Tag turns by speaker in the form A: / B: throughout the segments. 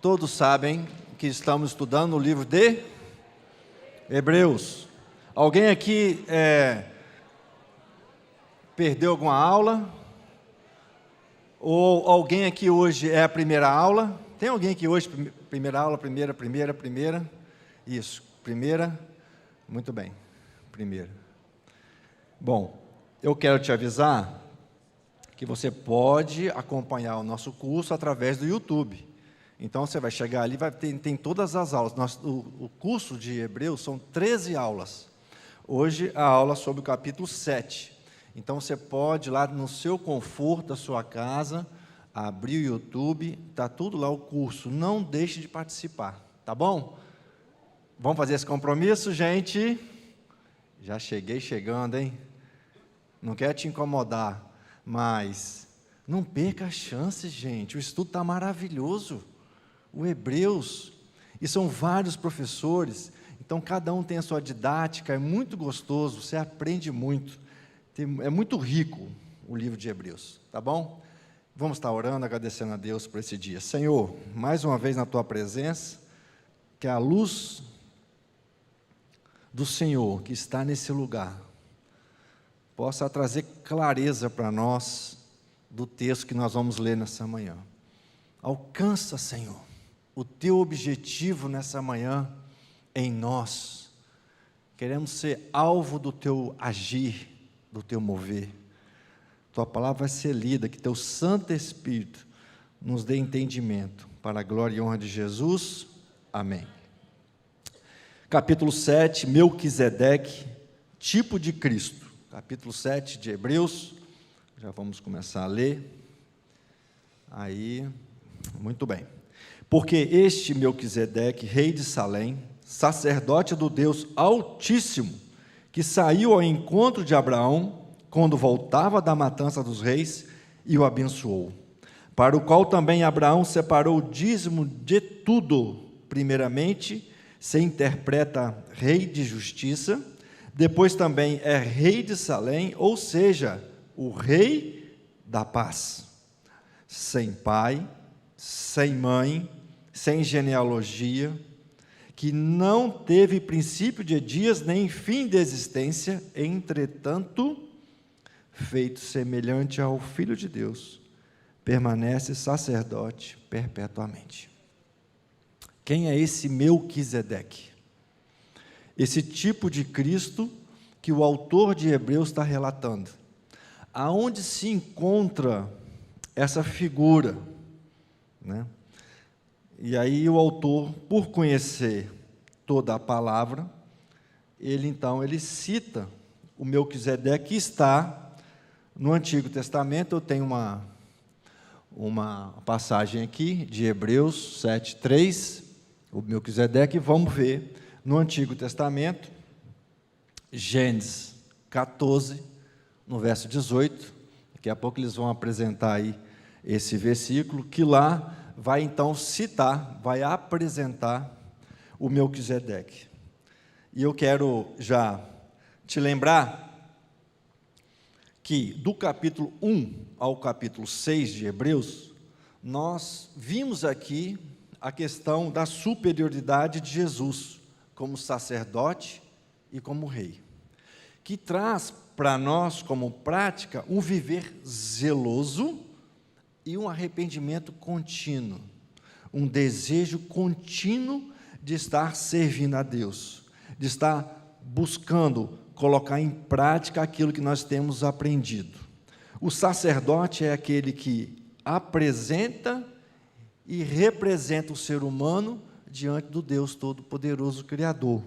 A: Todos sabem que estamos estudando o livro de Hebreus. Alguém aqui perdeu alguma aula? Ou alguém aqui hoje é a primeira aula? Tem alguém aqui hoje, primeira aula, primeira? Isso, primeira, muito bem, primeira. Bom, eu quero te avisar que você pode acompanhar o nosso curso através do YouTube. Então, você vai chegar ali, tem todas as aulas. O curso de Hebreus são 13 aulas. Hoje, a aula sobre o capítulo 7. Então, você pode, lá no seu conforto da sua casa, abrir o YouTube, está tudo lá o curso. Não deixe de participar, tá bom? Vamos fazer esse compromisso, gente? Já cheguei chegando, hein? Não quero te incomodar, mas não perca a chance, gente. O estudo está maravilhoso. O Hebreus, e são vários professores, então cada um tem a sua didática, é muito gostoso, você aprende muito, é muito rico o livro de Hebreus, tá bom? Vamos estar orando, agradecendo a Deus por esse dia. Senhor, mais uma vez na Tua presença, que a luz do Senhor que está nesse lugar, possa trazer clareza para nós do texto que nós vamos ler nessa manhã. Alcança, Senhor, o Teu objetivo nessa manhã em nós. Queremos ser alvo do Teu agir, do Teu mover. Tua palavra vai ser lida, que Teu Santo Espírito nos dê entendimento, para a glória e honra de Jesus. Amém. Capítulo 7, Melquisedeque, tipo de Cristo. Capítulo 7 de Hebreus, já vamos começar a ler. Aí, muito bem. Porque este Melquisedeque, rei de Salém, sacerdote do Deus Altíssimo, que saiu ao encontro de Abraão, quando voltava da matança dos reis, e o abençoou, para o qual também Abraão separou o dízimo de tudo. Primeiramente, se interpreta rei de justiça, depois também é rei de Salém, ou seja, o rei da paz, sem pai, sem mãe, sem genealogia, que não teve princípio de dias, nem fim de existência, entretanto, feito semelhante ao Filho de Deus, permanece sacerdote perpetuamente. Quem é esse Melquisedeque? Esse tipo de Cristo que o autor de Hebreus está relatando. Aonde se encontra essa figura, né? E aí o autor, por conhecer toda a palavra, ele cita o Melquisedeque, que está no Antigo Testamento. Eu tenho uma passagem aqui de Hebreus 7:3, o Melquisedeque, vamos ver no Antigo Testamento, Gênesis 14, no verso 18, daqui a pouco eles vão apresentar aí esse versículo, que lá vai então citar, vai apresentar o Melquisedeque. E eu quero já te lembrar que do capítulo 1 ao capítulo 6 de Hebreus, nós vimos aqui a questão da superioridade de Jesus como sacerdote e como rei, que traz para nós como prática um viver zeloso e um arrependimento contínuo, um desejo contínuo de estar servindo a Deus, de estar buscando colocar em prática aquilo que nós temos aprendido. O sacerdote é aquele que apresenta e representa o ser humano diante do Deus Todo-Poderoso Criador.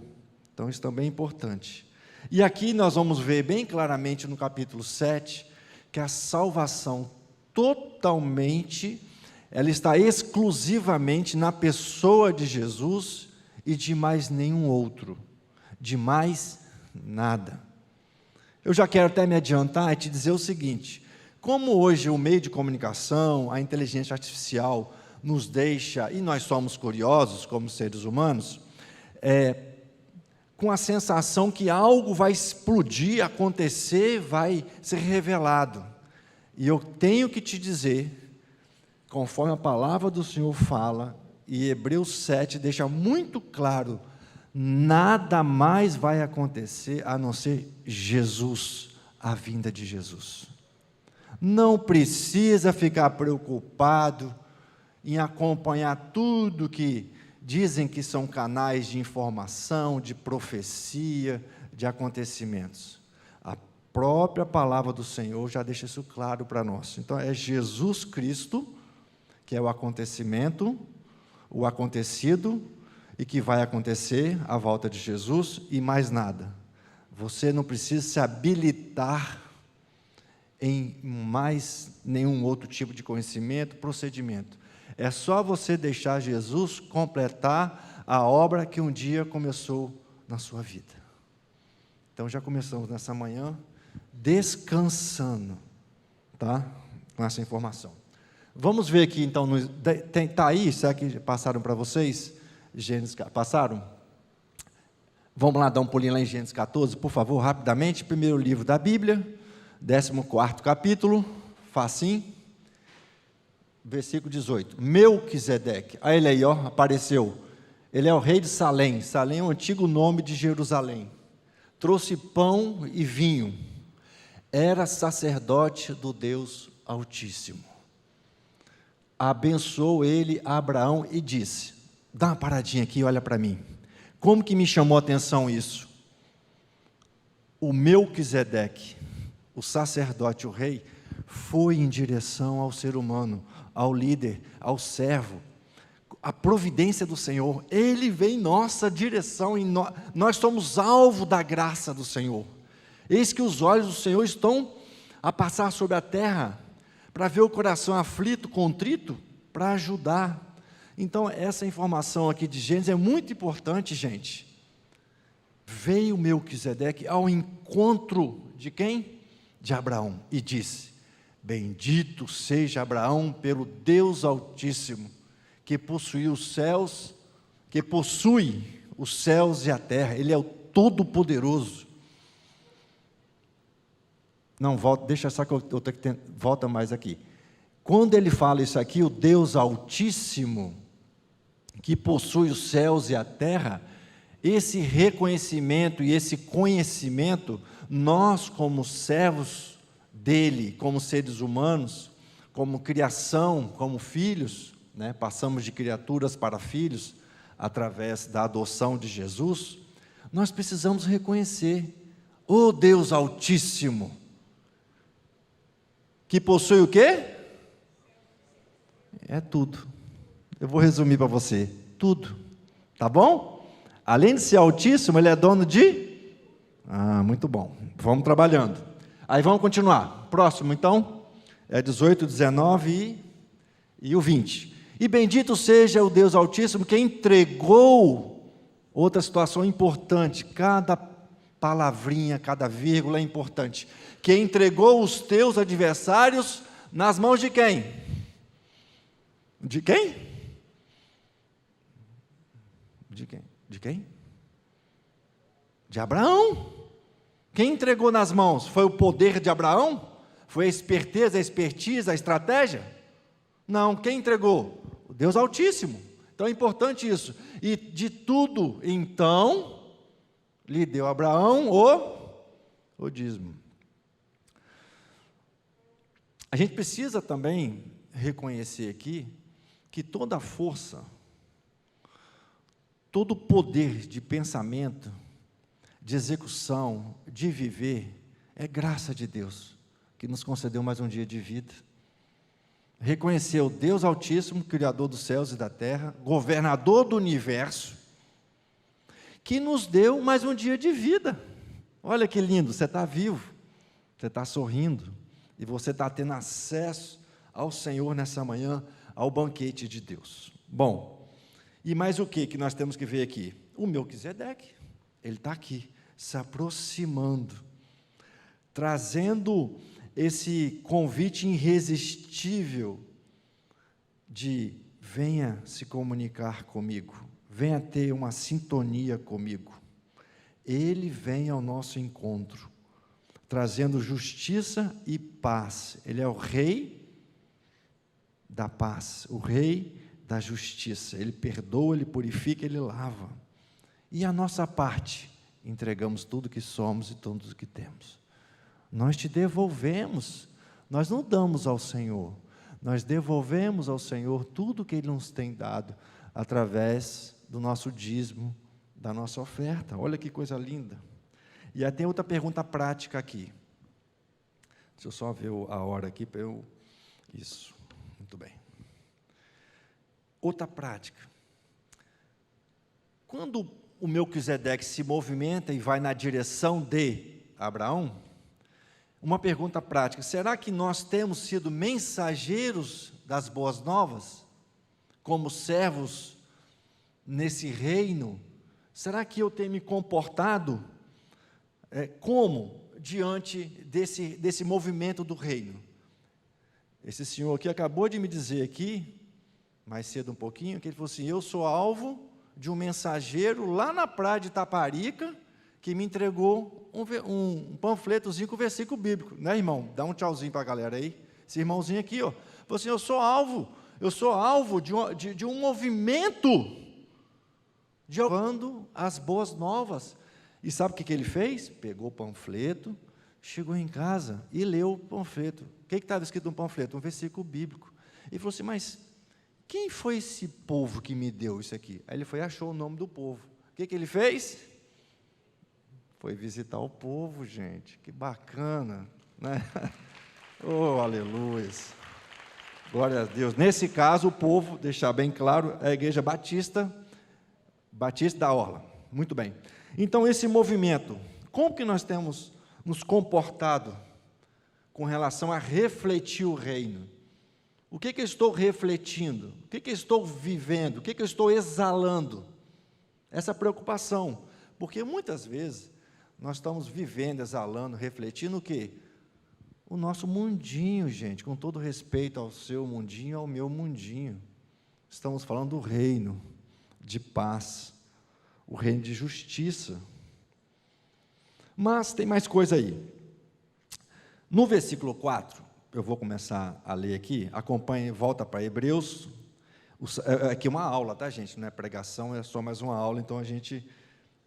A: Então, isso também é importante. E aqui nós vamos ver bem claramente no capítulo 7, que a salvação totalmente, ela está exclusivamente na pessoa de Jesus e de mais nenhum outro, de mais nada. Eu já quero até me adiantar e te dizer o seguinte: como hoje o meio de comunicação, a inteligência artificial nos deixa, e nós somos curiosos como seres humanos, com a sensação que algo vai explodir, acontecer, vai ser revelado. E eu tenho que te dizer, conforme a palavra do Senhor fala, E Hebreus 7 deixa muito claro, nada mais vai acontecer a não ser Jesus, a vinda de Jesus. Não precisa ficar preocupado em acompanhar tudo que dizem que são canais de informação, de profecia, de acontecimentos. A própria palavra do Senhor já deixa isso claro para nós. Então, é Jesus Cristo, que é o acontecimento, o acontecido, e que vai acontecer a volta de Jesus, e mais nada. Você não precisa se habilitar em mais nenhum outro tipo de conhecimento, procedimento. É só você deixar Jesus completar a obra que um dia começou na sua vida. Então, já começamos nessa manhã descansando, tá? Com essa informação. Vamos ver aqui, então, está aí, será que passaram para vocês? Gênesis, passaram? Vamos lá dar um pulinho lá em Gênesis 14, por favor, rapidamente. Primeiro livro da Bíblia, 14º capítulo, facinho, versículo 18. Melquisedeque, aí ele aí, ó, apareceu. Ele é o rei de Salém. Salém é o antigo nome de Jerusalém. Trouxe pão e vinho. Era sacerdote do Deus Altíssimo. Abençoou ele a Abraão e disse, dá uma paradinha aqui e olha para mim. Como que me chamou a atenção isso? O Melquisedeque, o sacerdote, o rei, foi em direção ao ser humano, ao líder, ao servo. A providência do Senhor, Ele vem em nossa direção, nós somos alvo da graça do Senhor. Eis que os olhos do Senhor estão a passar sobre a terra, para ver o coração aflito, contrito, para ajudar. Então, essa informação aqui de Gênesis é muito importante, gente. Veio Melquisedeque ao encontro de quem? De Abraão, e disse, bendito seja Abraão pelo Deus Altíssimo, que possui os céus e a terra. Ele é o Todo-Poderoso. Não, volta, deixa só que eu tenho que volta mais aqui. Quando ele fala isso aqui, o Deus Altíssimo, que possui os céus e a terra, esse reconhecimento e esse conhecimento, nós como servos dele, como seres humanos, como criação, como filhos, né, passamos de criaturas para filhos, através da adoção de Jesus, nós precisamos reconhecer, o Deus Altíssimo, que possui o quê? É tudo. Eu vou resumir para você, tudo, tá bom? Além de ser altíssimo, ele é dono de? Muito bom, vamos trabalhando. Aí vamos continuar, próximo então, é 18, 19 e o 20. E bendito seja o Deus Altíssimo, que entregou, outra situação importante, cada palavrinha, cada vírgula é importante, que entregou os teus adversários nas mãos de quem? De quem? De quem? De quem? De Abraão. Quem entregou nas mãos? Foi o poder de Abraão? Foi a esperteza, a expertise, a estratégia? Não, quem entregou? O Deus Altíssimo. Então é importante isso. E de tudo, então, lhe deu Abraão o dízimo. A gente precisa também reconhecer aqui que toda a força, todo o poder de pensamento, de execução, de viver, é graça de Deus, que nos concedeu mais um dia de vida. Reconhecer o Deus Altíssimo, Criador dos céus e da terra, governador do universo, que nos deu mais um dia de vida. Olha que lindo, você está vivo, você está sorrindo, e você está tendo acesso ao Senhor nessa manhã, ao banquete de Deus. Bom, e mais o que nós temos que ver aqui? O Melquisedeque, ele está aqui, se aproximando, trazendo esse convite irresistível de venha se comunicar comigo, venha ter uma sintonia comigo. Ele vem ao nosso encontro, trazendo justiça e paz. Ele é o rei da paz, o rei da justiça. Ele perdoa, Ele purifica, Ele lava. E a nossa parte? Entregamos tudo que somos e tudo o que temos. Nós te devolvemos, nós não damos ao Senhor, nós devolvemos ao Senhor tudo que Ele nos tem dado, através do nosso dízimo, da nossa oferta. Olha que coisa linda. E aí tem outra pergunta prática aqui. Deixa eu só ver a hora aqui para eu... Isso, muito bem. Outra prática. Quando o Melquisedeque se movimenta e vai na direção de Abraão, uma pergunta prática: será que nós temos sido mensageiros das boas novas, como servos nesse reino? Será que eu tenho me comportado como diante desse movimento do reino? Esse senhor aqui acabou de me dizer aqui, mais cedo um pouquinho, que ele falou assim: eu sou alvo de um mensageiro lá na praia de Itaparica, que me entregou um panfletozinho com versículo bíblico, né, irmão? Dá um tchauzinho para a galera aí. Esse irmãozinho aqui, ó, falou assim: eu sou alvo de um movimento de levando as boas novas. E sabe o que ele fez? Pegou o panfleto, chegou em casa e leu o panfleto. O que estava escrito no panfleto? Um versículo bíblico. E falou assim: mas quem foi esse povo que me deu isso aqui? Aí ele foi e achou o nome do povo. O que ele fez? Foi visitar o povo, gente. Que bacana, né? Oh, aleluia. Glória a Deus. Nesse caso, o povo, deixar bem claro, é a Igreja Batista da Orla. Muito bem. Então, esse movimento, como que nós temos nos comportado com relação a refletir o reino? O que eu estou refletindo? O que eu estou vivendo? O que eu estou exalando? Essa preocupação. Porque muitas vezes nós estamos vivendo, exalando, refletindo o quê? O nosso mundinho, gente, com todo respeito ao seu mundinho, ao meu mundinho. Estamos falando do reino de paz, o reino de justiça. Mas tem mais coisa aí. No versículo 4, eu vou começar a ler aqui, acompanhe, volta para Hebreus. Aqui é uma aula, tá, gente? Não é pregação, é só mais uma aula, então a gente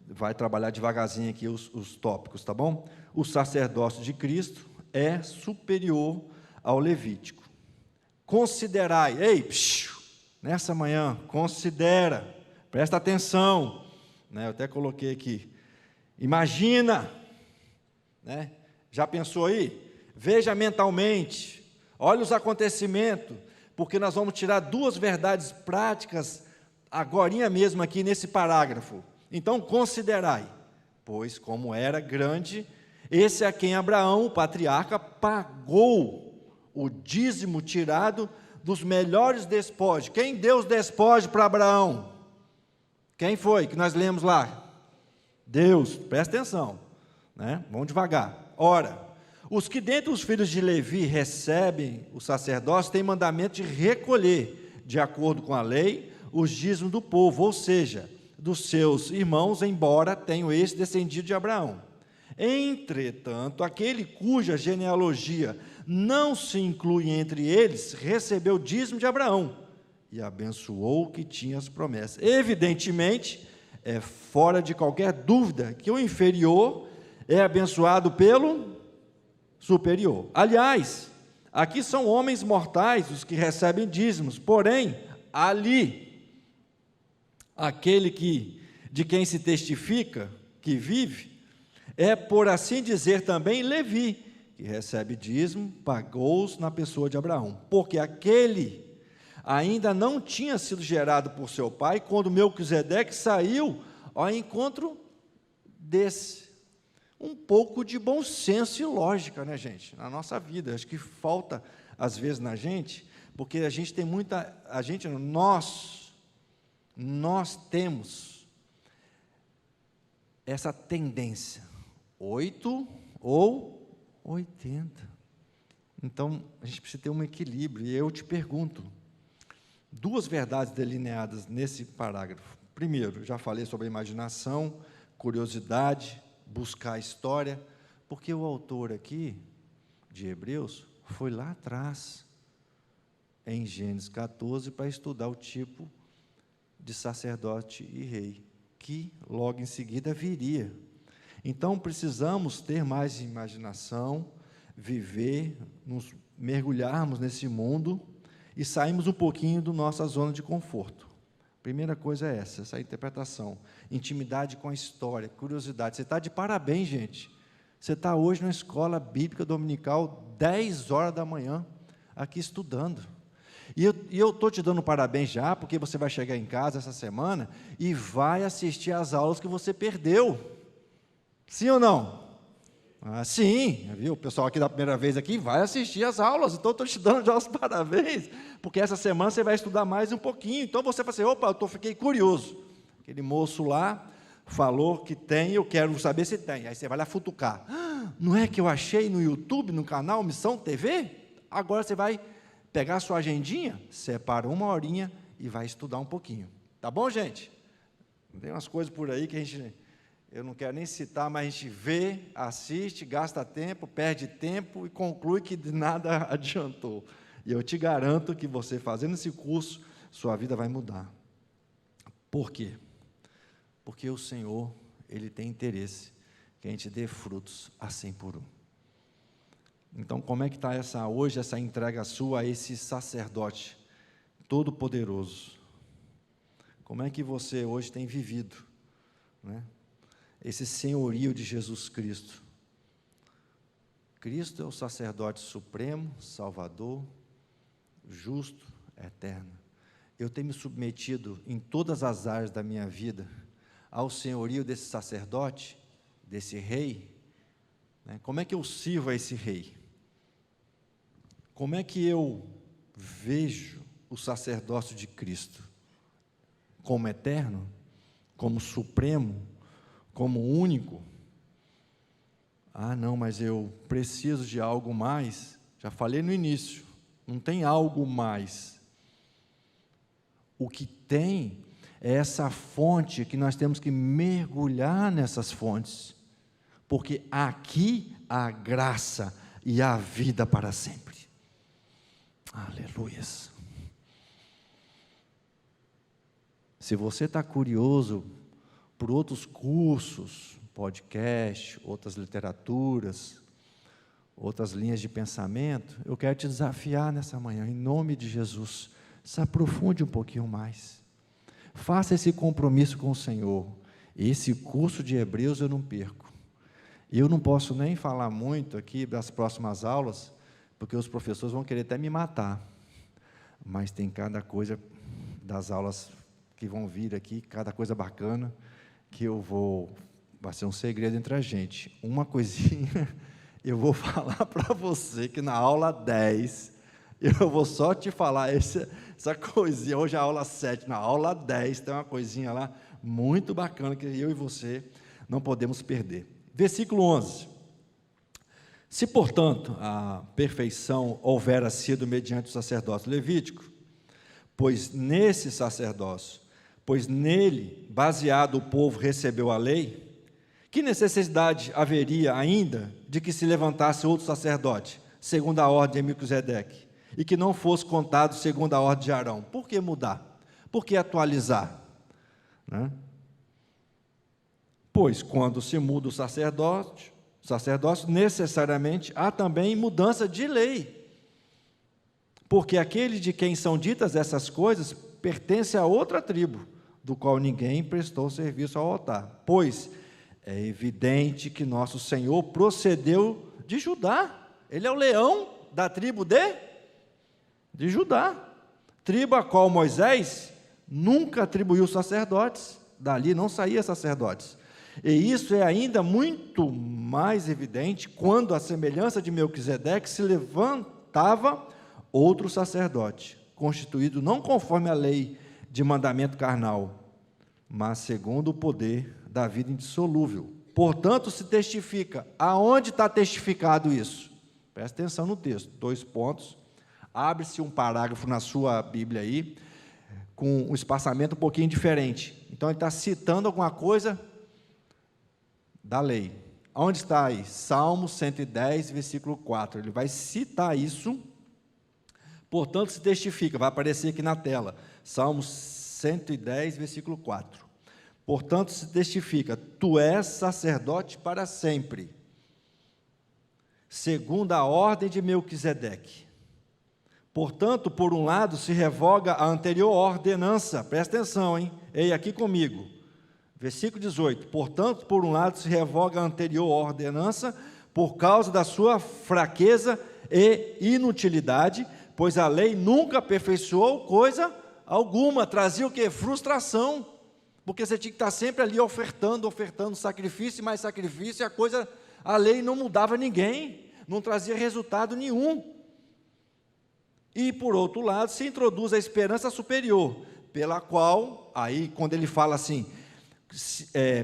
A: vai trabalhar devagarzinho aqui os tópicos, tá bom? O sacerdócio de Cristo é superior ao levítico. Considerai, nessa manhã, considera, presta atenção, né? Eu até coloquei aqui, imagina, né? Já pensou aí? Veja mentalmente, olha os acontecimentos, porque nós vamos tirar duas verdades práticas agorinha mesmo aqui nesse parágrafo. Então, considerai, pois como era grande, esse a quem Abraão, o patriarca, pagou o dízimo tirado dos melhores despojos. Quem deu os despojos para Abraão? Quem foi que nós lemos lá? Deus, presta atenção, né? Vamos devagar. Ora, os que dentre os filhos de Levi recebem o sacerdócio têm mandamento de recolher, de acordo com a lei, os dízimos do povo, ou seja, dos seus irmãos, embora tenham esse descendido de Abraão. Entretanto, aquele cuja genealogia não se inclui entre eles, recebeu o dízimo de Abraão e abençoou o que tinha as promessas. Evidentemente, é fora de qualquer dúvida que o inferior é abençoado pelo superior. Aliás, aqui são homens mortais os que recebem dízimos, porém, ali, aquele de quem se testifica que vive, é, por assim dizer, também Levi, que recebe dízimo, pagou-os na pessoa de Abraão, porque aquele ainda não tinha sido gerado por seu pai, quando Melquisedeque saiu ao encontro desse. Um pouco de bom senso e lógica, né, gente, na nossa vida. Acho que falta, às vezes, na gente, porque a gente tem nós temos essa tendência, 8 ou 80. Então, a gente precisa ter um equilíbrio, e eu te pergunto, duas verdades delineadas nesse parágrafo. Primeiro, já falei sobre a imaginação, curiosidade, buscar a história, porque o autor aqui, de Hebreus, foi lá atrás. em Gênesis 14 para estudar o tipo de sacerdote e rei, que logo em seguida viria. Então, precisamos ter mais imaginação, viver, nos mergulharmos nesse mundo e sairmos um pouquinho da nossa zona de conforto. Primeira coisa é essa interpretação. Intimidade com a história, curiosidade. Você está de parabéns, gente. Você está hoje na escola bíblica dominical, 10 horas da manhã, aqui estudando. E eu estou te dando parabéns já, porque você vai chegar em casa essa semana e vai assistir às aulas que você perdeu. Sim ou não? Sim, viu? O pessoal aqui da primeira vez aqui vai assistir às aulas, então estou te dando já os parabéns, porque essa semana você vai estudar mais um pouquinho, então você vai assim, opa, fiquei curioso, aquele moço lá falou que tem, eu quero saber se tem, aí você vai lá futucar, não é que eu achei no YouTube, no canal Missão TV? Agora você vai pegar a sua agendinha, separa uma horinha e vai estudar um pouquinho, tá bom, gente? Tem umas coisas por aí que eu não quero nem citar, mas a gente vê, assiste, gasta tempo, perde tempo e conclui que de nada adiantou. E eu te garanto que você fazendo esse curso, sua vida vai mudar. Por quê? Porque o Senhor, Ele tem interesse que a gente dê frutos a 100 por 1. Então, como é que está hoje essa entrega sua a esse sacerdote todo-poderoso? Como é que você hoje tem vivido, né? Esse senhorio de Jesus Cristo. Cristo é o sacerdote supremo, salvador, justo, eterno. Eu tenho me submetido em todas as áreas da minha vida ao senhorio desse sacerdote, desse rei, né? Como é que eu sirvo a esse rei? Como é que eu vejo o sacerdócio de Cristo? Como eterno? Como supremo? Como único? Não, mas eu preciso de algo mais. Já falei no início, não tem algo mais. O que tem é essa fonte que nós temos que mergulhar nessas fontes, porque aqui há graça e há vida para sempre. Aleluias. Se você está curioso por outros cursos, podcast, outras literaturas, outras linhas de pensamento, eu quero te desafiar nessa manhã, em nome de Jesus, se aprofunde um pouquinho mais, faça esse compromisso com o Senhor. Esse curso de Hebreus eu não perco. Eu não posso nem falar muito aqui das próximas aulas, porque os professores vão querer até me matar, mas tem cada coisa das aulas que vão vir aqui, cada coisa bacana, que vai ser um segredo entre a gente. Uma coisinha, eu vou falar para você, que na aula 10, eu vou só te falar essa coisinha, hoje é a aula 7, na aula 10, tem uma coisinha lá, muito bacana, que eu e você não podemos perder. Versículo 11. Se, portanto, a perfeição houvera sido mediante o sacerdócio levítico, pois nele, baseado, o povo recebeu a lei, que necessidade haveria ainda de que se levantasse outro sacerdote, segundo a ordem de Melquisedeque, e que não fosse contado segundo a ordem de Arão? Por que mudar? Por que atualizar? Pois, quando se muda o sacerdócio, necessariamente há também mudança de lei, porque aquele de quem são ditas essas coisas pertence a outra tribo, do qual ninguém prestou serviço ao altar. Pois é evidente que nosso Senhor procedeu de Judá. Ele é o leão da tribo de Judá, tribo a qual Moisés nunca atribuiu sacerdotes, dali não saía sacerdotes. E isso é ainda muito mais evidente quando, à semelhança de Melquisedeque, se levantava outro sacerdote, constituído não conforme a lei de mandamento carnal, mas segundo o poder da vida indissolúvel. Portanto, se testifica. Aonde está testificado isso? Presta atenção no texto, 2 pontos. Abre-se um parágrafo na sua Bíblia aí, com um espaçamento um pouquinho diferente. Então, ele está citando alguma coisa da lei. Onde está aí? Salmo 110, versículo 4. Ele vai citar isso Portanto, se testifica, vai aparecer aqui na tela, Salmos 110, versículo 4. Portanto, se testifica, tu és sacerdote para sempre, segundo a ordem de Melquisedeque. Portanto, por um lado, se revoga a anterior ordenança, presta atenção, hein? Ei, aqui comigo, versículo 18. Portanto, por um lado, se revoga a anterior ordenança, por causa da sua fraqueza e inutilidade, pois a lei nunca aperfeiçoou coisa alguma, trazia o quê? Frustração, porque você tinha que estar sempre ali ofertando sacrifício e mais sacrifício, e a lei não mudava ninguém, não trazia resultado nenhum. E por outro lado, se introduz a esperança superior, pela qual, aí quando ele fala assim,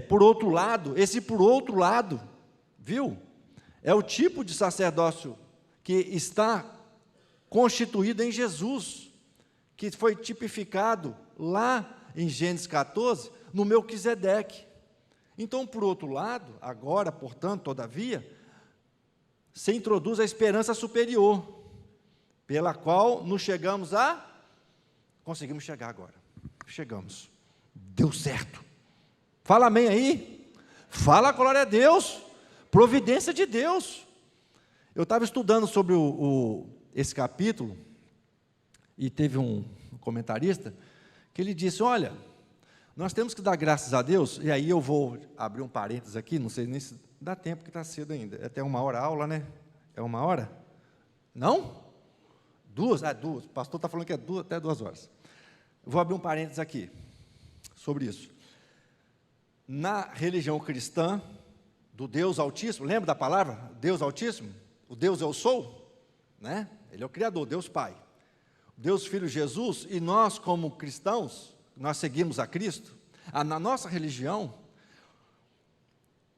A: por outro lado, esse por outro lado, viu? É o tipo de sacerdócio que está constituído em Jesus, que foi tipificado lá em Gênesis 14, no Melquisedeque. Então, por outro lado, agora, portanto, todavia, se introduz a esperança superior, pela qual nos conseguimos chegar agora. Chegamos. Deu certo. Fala amém aí. Fala glória a Deus. Providência de Deus. Eu estava estudando sobre esse capítulo, e teve um comentarista, que ele disse, olha, nós temos que dar graças a Deus, e aí eu vou abrir um parênteses aqui, não sei nem se dá tempo, que está cedo ainda, é até 1 hora a aula, né? É 1 hora? Não? 2? 2, o pastor está falando que é até 2 horas. Eu vou abrir um parênteses aqui, sobre isso. Na religião cristã, do Deus Altíssimo, lembra da palavra? Deus Altíssimo? O Deus eu sou, né? Ele é o Criador, Deus Pai. Deus Filho Jesus, e nós como cristãos, nós seguimos a Cristo, na nossa religião,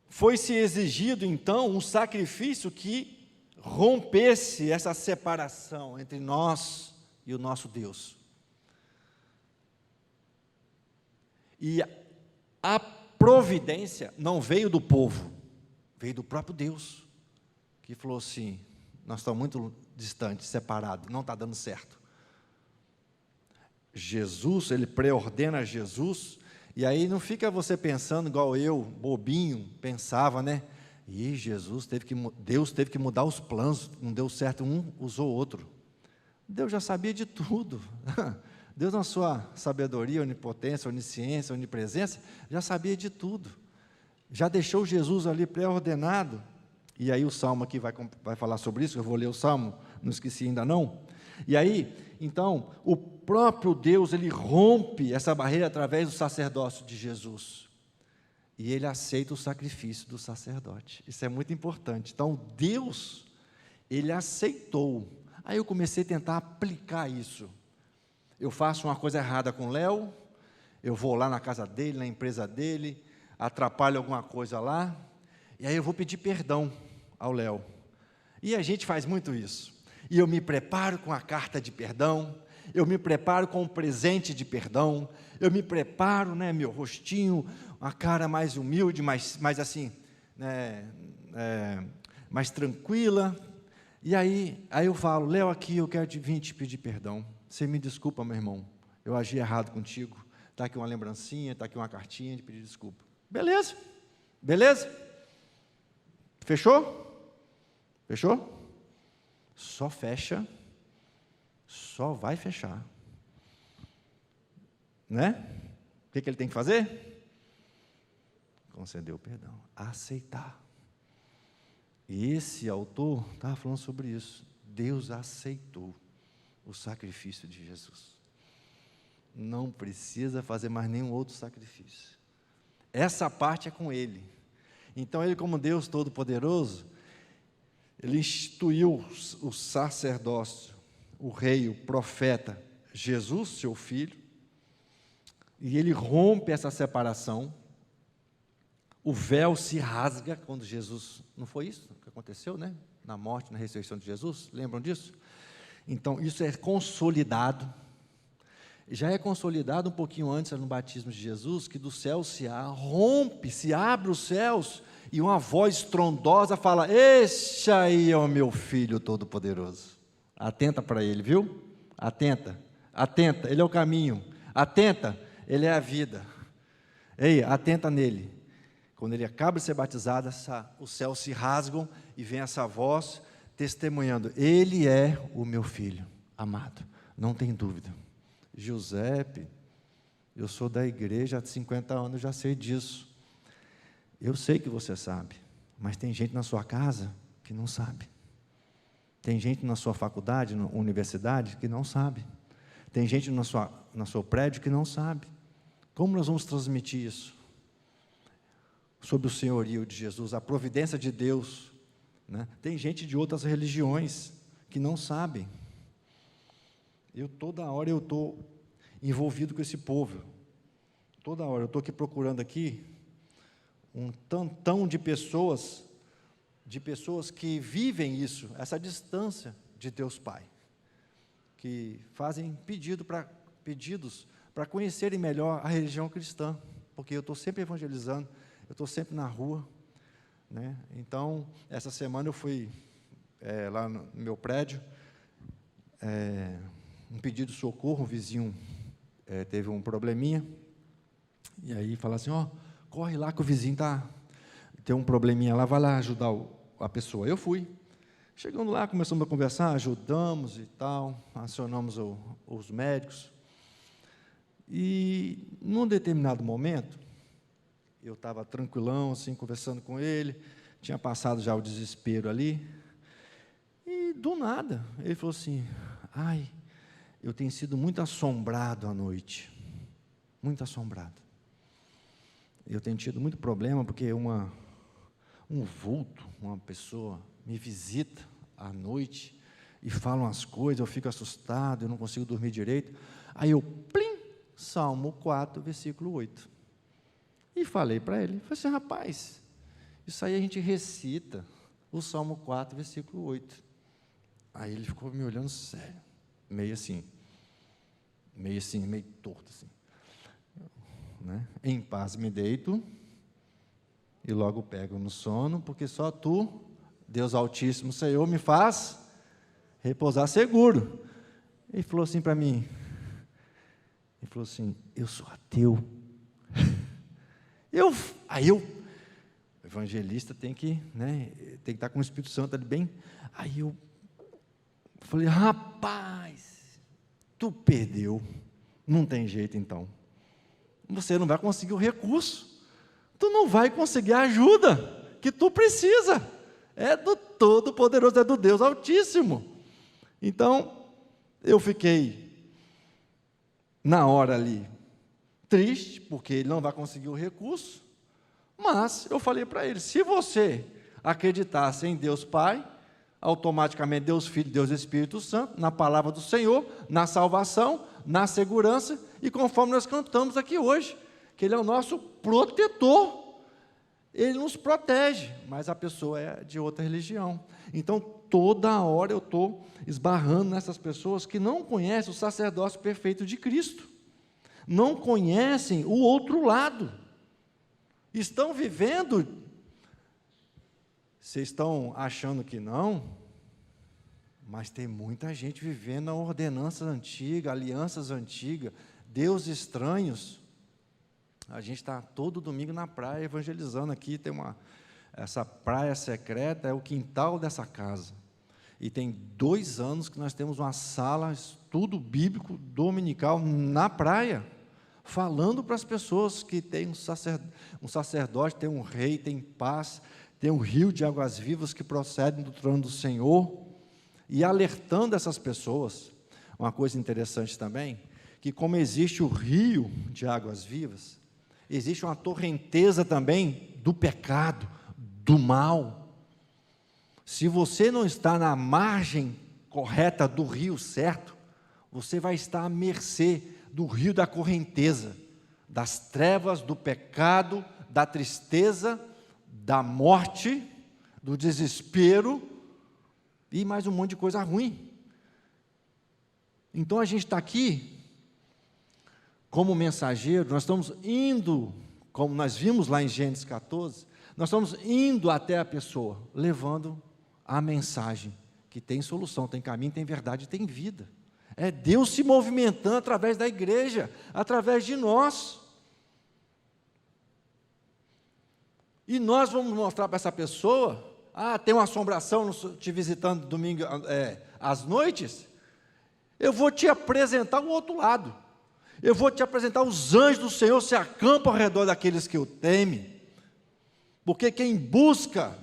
A: foi-se exigido então um sacrifício que rompesse essa separação entre nós e o nosso Deus. E a providência não veio do povo, veio do próprio Deus, que falou assim, nós estamos muito distantes, separados, não está dando certo. Jesus, ele preordena Jesus, e aí não fica você pensando igual eu, bobinho, pensava, né? E Deus teve que mudar os planos, não deu certo um, usou outro. Deus já sabia de tudo. Deus, na sua sabedoria, onipotência, onisciência, onipresença, já sabia de tudo. Já deixou Jesus ali pré-ordenado. E aí o Salmo aqui vai falar sobre isso, eu vou ler o Salmo, não esqueci ainda não. E aí, então, o próprio Deus, ele rompe essa barreira através do sacerdócio de Jesus. E ele aceita o sacrifício do sacerdote. Isso é muito importante. Então, Deus, ele aceitou. Aí eu comecei a tentar aplicar isso. Eu faço uma coisa errada com o Léo, eu vou lá na casa dele, na empresa dele, atrapalho alguma coisa lá, e aí eu vou pedir perdão ao Léo. E a gente faz muito isso. E eu me preparo com a carta de perdão, eu me preparo com um presente de perdão, eu me preparo, né, meu rostinho, uma cara mais humilde, mais assim, né, mais tranquila. E aí eu falo, Léo, aqui eu quero vir te pedir perdão. Você me desculpa, meu irmão, eu agi errado contigo. Está aqui uma lembrancinha, está aqui uma cartinha de pedir desculpa. Beleza? Beleza? Fechou? Fechou? Só fecha, só vai fechar. Né? O que ele tem que fazer? Conceder o perdão, aceitar. E esse autor estava falando sobre isso. Deus aceitou o sacrifício de Jesus. Não precisa fazer mais nenhum outro sacrifício. Essa parte é com Ele. Então, Ele, como Deus Todo-Poderoso, Ele instituiu o sacerdócio, o rei, o profeta, Jesus, seu Filho, e Ele rompe essa separação. O véu se rasga quando Jesus... Não foi isso que aconteceu, né? Na morte, na ressurreição de Jesus, lembram disso? Então, isso é consolidado. Já é consolidado um pouquinho antes, no batismo de Jesus, que do céu se rompe, se abre os céus, e uma voz estrondosa fala, este aí é o meu Filho Todo-Poderoso. Atenta para ele, viu? Atenta, atenta, Ele é o caminho. Atenta, Ele é a vida. Ei, atenta nele. Quando ele acaba de ser batizado, os céus se rasgam e vem essa voz testemunhando: Ele é o meu filho amado, não tem dúvida. Giuseppe, eu sou da igreja há 50 anos, já sei disso. Eu sei que você sabe, mas tem gente na sua casa que não sabe. Tem gente na sua faculdade, na universidade, que não sabe. Tem gente no seu prédio que não sabe. Como nós vamos transmitir isso? Sobre o senhorio de Jesus, a providência de Deus, né? Tem gente de outras religiões que não sabem. Toda hora eu estou envolvido com esse povo. Toda hora eu estou aqui procurando aqui um tantão de pessoas que vivem isso, essa distância de Deus Pai, que fazem pedidos para conhecerem melhor a religião cristã, porque eu estou sempre evangelizando, eu estou sempre na rua, né? Então, essa semana eu fui lá no meu prédio, um pedido de socorro, um vizinho teve um probleminha, e aí fala assim: corre lá que o vizinho tem um probleminha lá, vai lá ajudar a pessoa. Eu fui. Chegando lá, começamos a conversar, ajudamos e tal, acionamos os médicos. E, num determinado momento, eu estava tranquilão, assim, conversando com ele, tinha passado já o desespero ali, e, do nada, ele falou assim: eu tenho sido muito assombrado à noite, muito assombrado. Eu tenho tido muito problema, porque um vulto, uma pessoa me visita à noite e fala umas coisas, eu fico assustado, eu não consigo dormir direito. Aí eu, plim, Salmo 4, versículo 8. E falei para ele, falei assim: rapaz, isso aí a gente recita, o Salmo 4, versículo 8. Aí ele ficou me olhando sério, meio torto, assim. Né? Em paz me deito e logo pego no sono, porque só tu, Deus Altíssimo, Senhor, me faz repousar seguro. Ele falou assim para mim, eu sou ateu. O evangelista tem que estar com o Espírito Santo ali bem. Aí eu falei: rapaz, tu perdeu, não tem jeito então. Você não vai conseguir o recurso, tu não vai conseguir a ajuda que tu precisa, é do Todo-Poderoso, é do Deus Altíssimo. Então, eu fiquei, na hora ali, triste, porque ele não vai conseguir o recurso, mas eu falei para ele: se você acreditasse em Deus Pai, automaticamente Deus Filho, Deus Espírito Santo, na palavra do Senhor, na salvação, na segurança, e conforme nós cantamos aqui hoje, que Ele é o nosso protetor, Ele nos protege, mas a pessoa é de outra religião. Então, toda hora eu estou esbarrando nessas pessoas que não conhecem o sacerdócio perfeito de Cristo, não conhecem o outro lado, estão vivendo. Vocês estão achando que não, mas tem muita gente vivendo a ordenanças antigas, alianças antigas, deuses estranhos. A gente está todo domingo na praia evangelizando aqui, essa praia secreta é o quintal dessa casa. E tem 2 anos que nós temos uma sala, estudo bíblico dominical na praia, falando para as pessoas que tem um sacerdote, tem um rei, tem paz, tem um rio de águas vivas que procedem do trono do Senhor, e alertando essas pessoas. Uma coisa interessante também, que como existe o rio de águas vivas, existe uma torrenteza também do pecado, do mal. Se você não está na margem correta do rio certo, você vai estar à mercê do rio da correnteza, das trevas, do pecado, da tristeza, da morte, do desespero e mais um monte de coisa ruim. Então a gente está aqui como mensageiro, nós estamos indo, como nós vimos lá em Gênesis 14, nós estamos indo até a pessoa, levando a mensagem, que tem solução, tem caminho, tem verdade, tem vida. É Deus se movimentando através da igreja, através de nós. E nós vamos mostrar para essa pessoa, tem uma assombração te visitando domingo às noites? Eu vou te apresentar o outro lado. Eu vou te apresentar os anjos do Senhor se acampam ao redor daqueles que o temem. Porque quem busca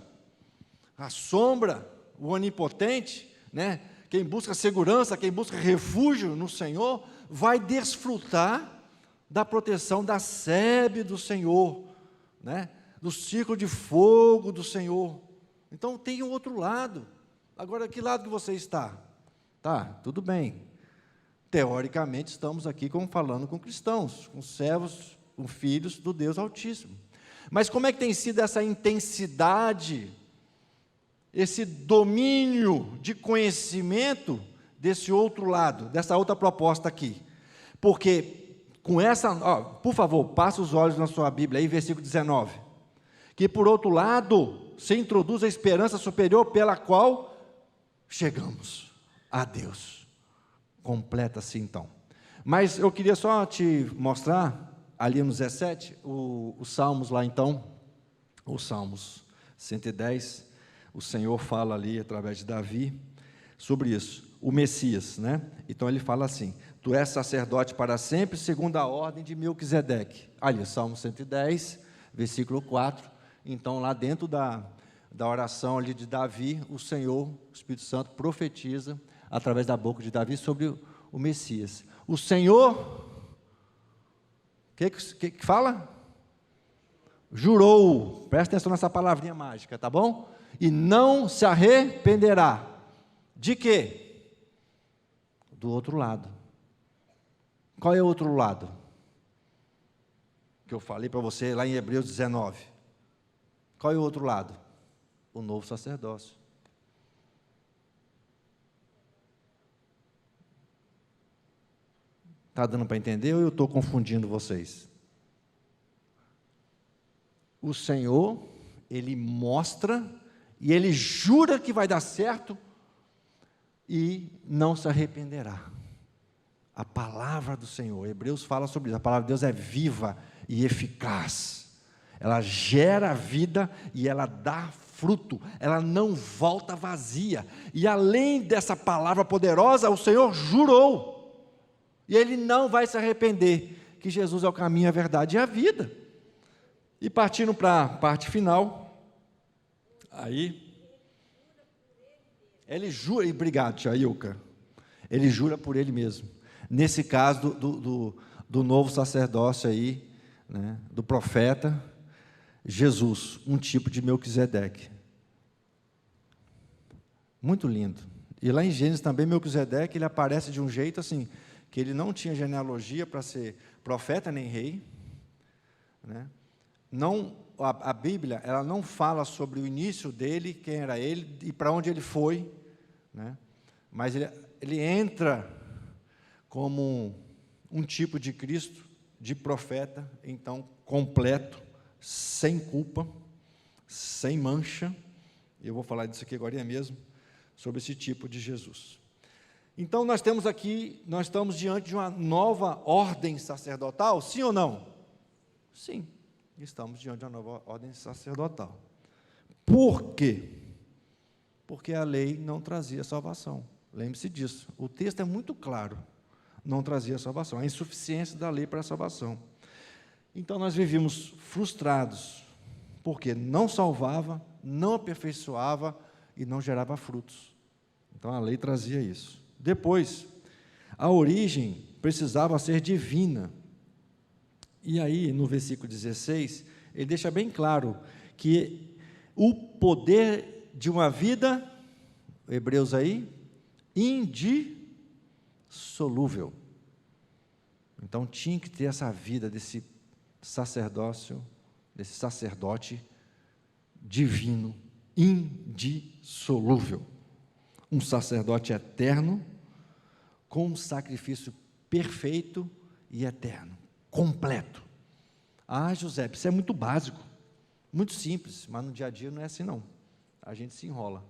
A: a sombra, o onipotente, né? Quem busca segurança, quem busca refúgio no Senhor, vai desfrutar da proteção da sebe do Senhor, né? Do círculo de fogo do Senhor. Então tem o outro lado. Agora, que lado que você está? Tá, tudo bem. Teoricamente estamos aqui falando com cristãos, com servos, com filhos do Deus Altíssimo. Mas como é que tem sido essa intensidade, esse domínio de conhecimento desse outro lado, dessa outra proposta aqui? Porque com essa, por favor, passa os olhos na sua Bíblia aí, versículo 19. Que por outro lado, se introduz a esperança superior pela qual chegamos a Deus. Completa-se então. Mas eu queria só te mostrar, ali no 17, os Salmos lá então, os Salmos 110, o Senhor fala ali através de Davi sobre isso, o Messias, né? Então ele fala assim: tu és sacerdote para sempre, segundo a ordem de Melquisedeque. Ali, Salmo 110, versículo 4. Então, lá dentro da oração ali de Davi, o Senhor, o Espírito Santo, profetiza através da boca de Davi sobre o Messias. O Senhor, o que fala? Jurou, presta atenção nessa palavrinha mágica, tá bom? E não se arrependerá. De quê? Do outro lado. Qual é o outro lado? Que eu falei para você lá em Hebreus 19. Qual é o outro lado? O novo sacerdócio. Está dando para entender ou eu estou confundindo vocês? O Senhor, Ele mostra e Ele jura que vai dar certo e não se arrependerá. A palavra do Senhor, Hebreus fala sobre isso, a palavra de Deus é viva e eficaz. Ela gera vida e ela dá fruto, ela não volta vazia. E além dessa palavra poderosa, o Senhor jurou, e Ele não vai se arrepender, que Jesus é o caminho, a verdade e a vida. E partindo para a parte final, aí, Ele jura, e obrigado, tia Ilka, Ele jura por Ele mesmo. Nesse caso do novo sacerdócio aí, né, do profeta, Jesus, um tipo de Melquisedeque. Muito lindo. E lá em Gênesis também, Melquisedeque, ele aparece de um jeito assim, que ele não tinha genealogia para ser profeta nem rei, né? Não, a Bíblia, ela não fala sobre o início dele, quem era ele e para onde ele foi, né? Mas ele entra como um tipo de Cristo, de profeta, então, completo, sem culpa, sem mancha. Eu vou falar disso aqui agora mesmo, sobre esse tipo de Jesus. Então, nós estamos diante de uma nova ordem sacerdotal, sim ou não? Sim, estamos diante de uma nova ordem sacerdotal. Por quê? Porque a lei não trazia salvação. Lembre-se disso, o texto é muito claro, não trazia salvação, a insuficiência da lei para a salvação. Então, nós vivíamos frustrados, porque não salvava, não aperfeiçoava e não gerava frutos. Então, a lei trazia isso. Depois, a origem precisava ser divina. E aí, no versículo 16, ele deixa bem claro que o poder de uma vida, Hebreus aí, indissolúvel. Então, tinha que ter essa vida desse sacerdócio, desse sacerdote divino, indissolúvel. Um sacerdote eterno, com um sacrifício perfeito e eterno, completo. José, isso é muito básico, muito simples, mas no dia a dia não é assim não. A gente se enrola,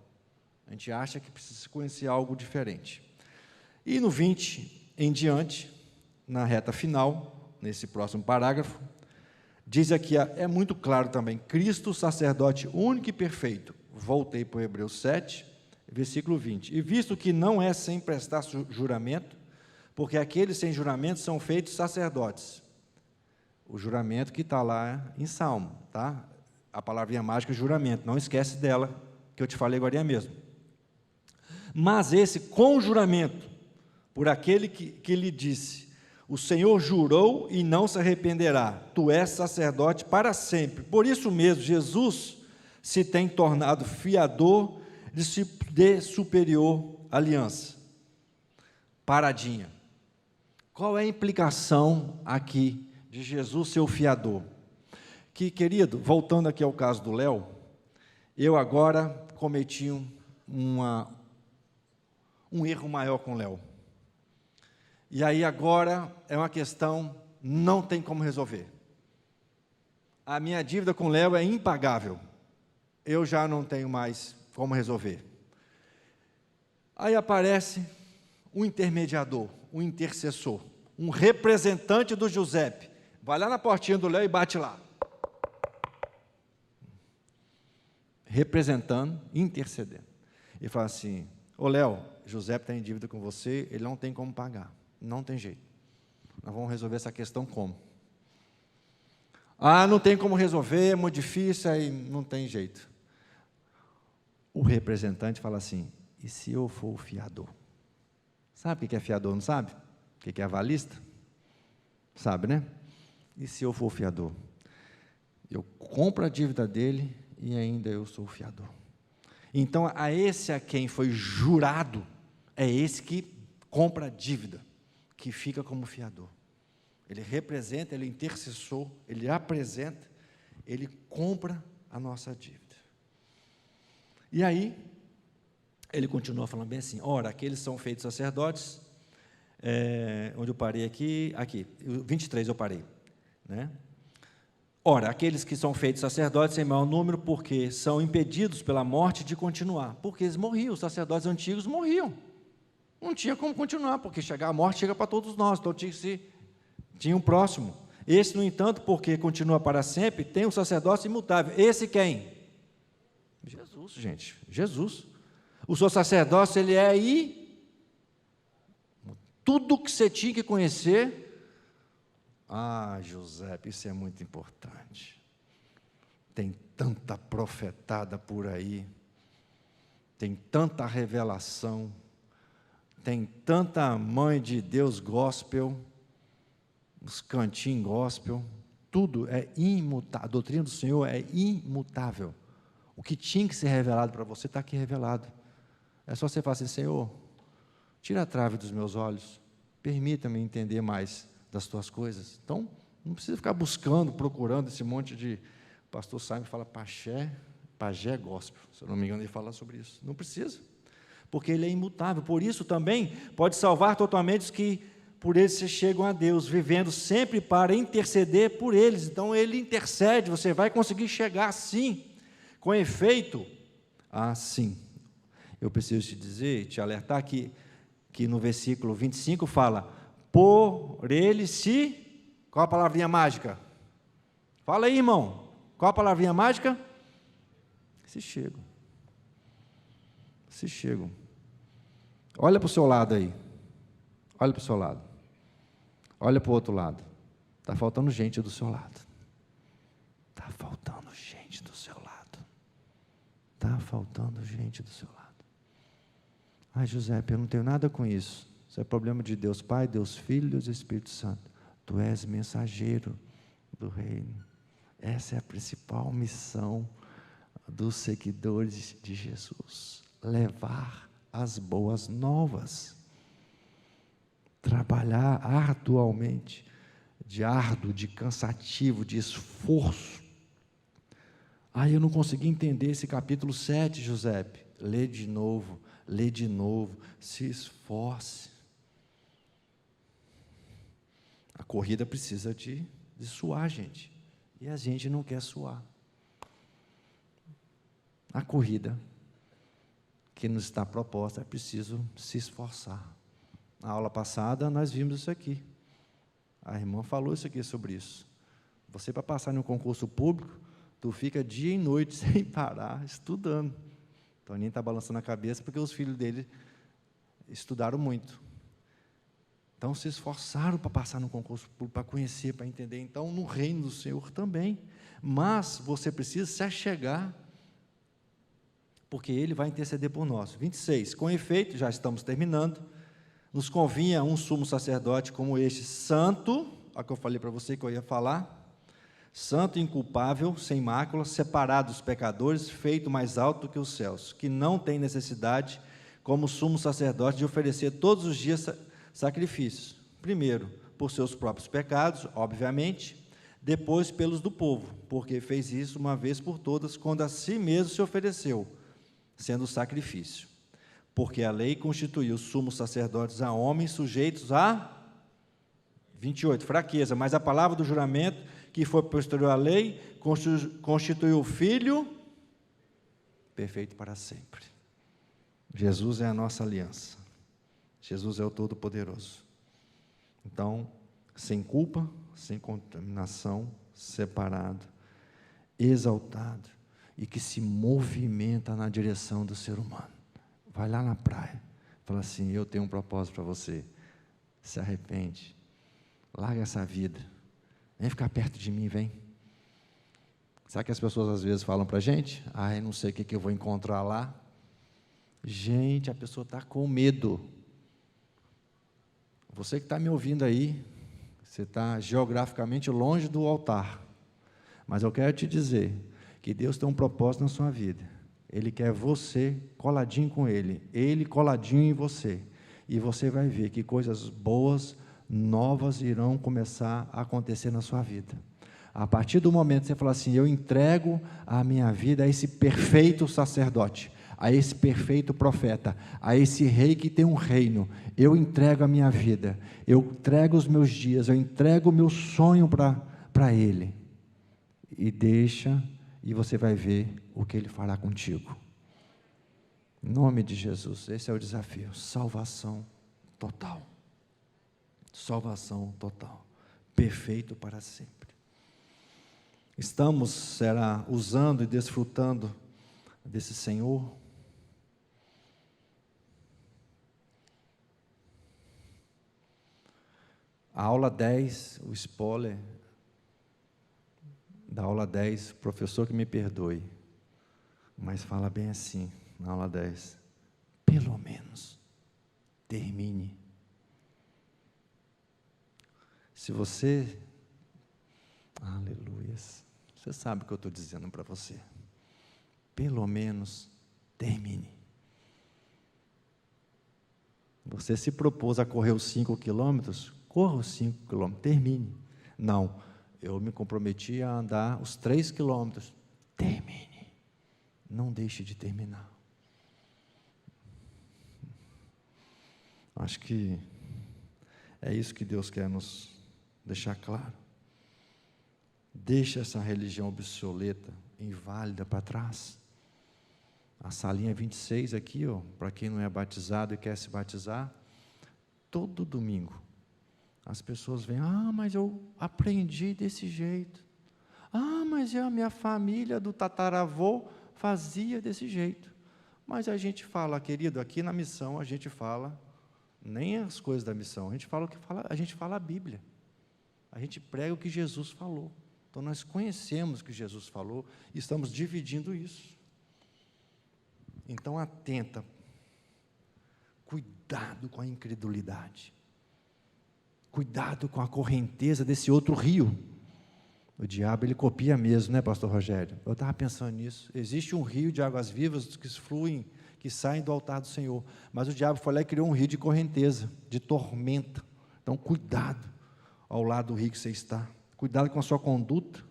A: a gente acha que precisa conhecer algo diferente. E no 20 em diante, na reta final, nesse próximo parágrafo, diz aqui, é muito claro também, Cristo, sacerdote único e perfeito. Voltei para o Hebreus 7, versículo 20. E visto que não é sem prestar juramento, porque aqueles sem juramento são feitos sacerdotes. O juramento que está lá em Salmo, tá? A palavrinha mágica juramento, não esquece dela, que eu te falei agora mesmo. Mas esse com juramento, por aquele que lhe disse, o Senhor jurou e não se arrependerá, tu és sacerdote para sempre. Por isso mesmo, Jesus se tem tornado fiador de superior aliança. Paradinha. Qual é a implicação aqui de Jesus ser o fiador? Que, querido, voltando aqui ao caso do Léo, eu agora cometi um erro maior com o Léo. E aí agora é uma questão, não tem como resolver. A minha dívida com o Léo é impagável. Eu já não tenho mais como resolver. Aí aparece um intermediador, um intercessor, um representante do Giuseppe. Vai lá na portinha do Léo e bate lá. Representando, intercedendo. E fala assim, ô Léo, Giuseppe está em dívida com você, ele não tem como pagar. Não tem jeito. Nós vamos resolver essa questão como? Ah, não tem como resolver, é muito difícil, aí não tem jeito. O representante fala assim, e se eu for o fiador? Sabe o que é fiador, não sabe? O que é avalista? Sabe, né? E se eu for o fiador? Eu compro a dívida dele e ainda eu sou o fiador. Então, a esse a quem foi jurado, é esse que compra a dívida, que fica como fiador. Ele representa, ele é intercessor, ele apresenta, ele compra a nossa dívida. E aí, ele continua falando bem assim, ora, aqueles são feitos sacerdotes, onde eu parei aqui, 23 eu parei, né? Ora, aqueles que são feitos sacerdotes em maior número, porque são impedidos pela morte de continuar, porque eles morriam, os sacerdotes antigos morriam, não tinha como continuar, porque chegar a morte chega para todos nós, então tinha um próximo. Esse, no entanto, porque continua para sempre, tem um sacerdócio imutável. Esse quem? Jesus, gente, Jesus. O seu sacerdócio, ele é aí, tudo que você tinha que conhecer. Ah, Giuseppe, isso é muito importante. Tem tanta profetada por aí, tem tanta revelação, tem tanta mãe de Deus gospel, os cantinhos gospel, tudo é imutável, a doutrina do Senhor é imutável. O que tinha que ser revelado para você, está aqui revelado. É só você falar assim, Senhor, tira a trave dos meus olhos, permita-me entender mais das tuas coisas. Então, não precisa ficar buscando, procurando esse monte de... O pastor Simon fala pajé gospel, se eu não me engano ele fala sobre isso. Não precisa, porque ele é imutável. Por isso também pode salvar totalmente os que por eles se chegam a Deus, vivendo sempre para interceder por eles. Então ele intercede, você vai conseguir chegar sim, com efeito, assim. Eu preciso te dizer, te alertar que no versículo 25 fala, por ele se... Qual a palavrinha mágica? Fala aí, irmão. Qual a palavrinha mágica? Se chegam. Se chegam. Olha para o seu lado aí. Olha para o seu lado. Olha para o outro lado. Está faltando gente do seu lado. Está faltando gente do seu lado. Está faltando gente do seu lado. Ai, Giuseppe, eu não tenho nada com isso. Isso é problema de Deus Pai, Deus Filho e Deus Espírito Santo. Tu és mensageiro do reino. Essa é a principal missão dos seguidores de Jesus. Levar as boas novas. Trabalhar arduamente, de árduo, de cansativo, de esforço. Eu não consegui entender esse capítulo 7, Giuseppe. Lê de novo, se esforce. A corrida precisa de suar, gente. E a gente não quer suar. A corrida que nos está proposta é preciso se esforçar. Na aula passada, nós vimos isso aqui. A irmã falou isso aqui sobre isso. Você, para passar no concurso público, tu fica dia e noite sem parar, estudando. Toninho está balançando a cabeça porque os filhos dele estudaram muito. Então, se esforçaram para passar no concurso público, para conhecer, para entender. Então, no reino do Senhor também. Mas você precisa se achegar, porque Ele vai interceder por nós. 26. Com efeito, já estamos terminando, nos convinha um sumo sacerdote como este, santo, a que eu falei para você que eu ia falar, santo, inculpável, sem mácula, separado dos pecadores, feito mais alto do que os céus, que não tem necessidade, como sumo sacerdote, de oferecer todos os dias sacrifícios, primeiro por seus próprios pecados, obviamente, depois pelos do povo, porque fez isso uma vez por todas, quando a si mesmo se ofereceu, sendo sacrifício, porque a lei constituiu sumos sacerdotes a homens sujeitos a 28, fraqueza, mas a palavra do juramento, que foi posterior à lei, constituiu o Filho perfeito para sempre. Jesus é a nossa aliança. Jesus é o Todo-Poderoso. Então, sem culpa, sem contaminação, separado, exaltado, e que se movimenta na direção do ser humano. Vai lá na praia, fala assim, eu tenho um propósito para você, se arrepende, larga essa vida, vem ficar perto de mim, vem. Sabe que as pessoas às vezes falam para a gente? Eu não sei o que eu vou encontrar lá. Gente, a pessoa está com medo. Você que está me ouvindo aí, você está geograficamente longe do altar, mas eu quero te dizer que Deus tem um propósito na sua vida. Ele quer você coladinho com Ele coladinho em você, e você vai ver que coisas boas, novas irão começar a acontecer na sua vida. A partir do momento que você falar assim, eu entrego a minha vida a esse perfeito sacerdote, a esse perfeito profeta, a esse rei que tem um reino, eu entrego a minha vida, eu entrego os meus dias, eu entrego o meu sonho para Ele, e você vai ver o que Ele fará contigo. Em nome de Jesus, esse é o desafio, salvação total, perfeito para sempre. Estamos, usando e desfrutando desse Senhor? A aula 10, o spoiler da aula 10, professor que me perdoe, mas fala bem assim, na aula 10, pelo menos, termine. Se você, aleluias, você sabe o que eu estou dizendo para você, pelo menos, termine. Você se propôs a correr os 5 quilômetros, corra os 5 quilômetros, termine. Não, eu me comprometi a andar os 3 quilômetros, termine, não deixe de terminar. Acho que é isso que Deus quer nos deixar claro. Deixa essa religião obsoleta, inválida para trás. A salinha 26 aqui, para quem não é batizado e quer se batizar, todo domingo, as pessoas vêm, mas eu aprendi desse jeito. Mas a minha família do tataravô fazia desse jeito. Mas a gente fala, querido, aqui na missão a gente fala, nem as coisas da missão, a gente fala a Bíblia. A gente prega o que Jesus falou. Então nós conhecemos o que Jesus falou e estamos dividindo isso. Então atenta, cuidado com a incredulidade, cuidado com a correnteza desse outro rio. O diabo, ele copia mesmo, pastor Rogério? Eu estava pensando nisso. Existe um rio de águas vivas que fluem, que saem do altar do Senhor, mas o diabo foi lá e criou um rio de correnteza, de tormenta. Então cuidado ao lado do rio que você está, cuidado com a sua conduta,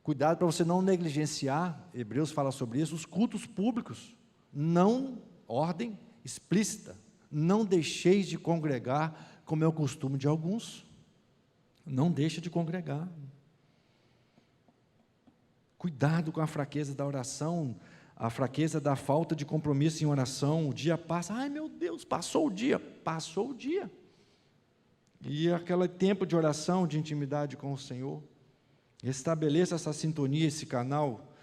A: cuidado para você não negligenciar, Hebreus fala sobre isso, os cultos públicos. Não, ordem explícita, não deixeis de congregar, como é o costume de alguns. Não deixa de congregar. Cuidado com a fraqueza da oração. a fraqueza da falta de compromisso em oração. O dia passa, ai meu Deus, passou o dia. E aquele tempo de oração, de intimidade com o Senhor, estabeleça essa sintonia, esse canal.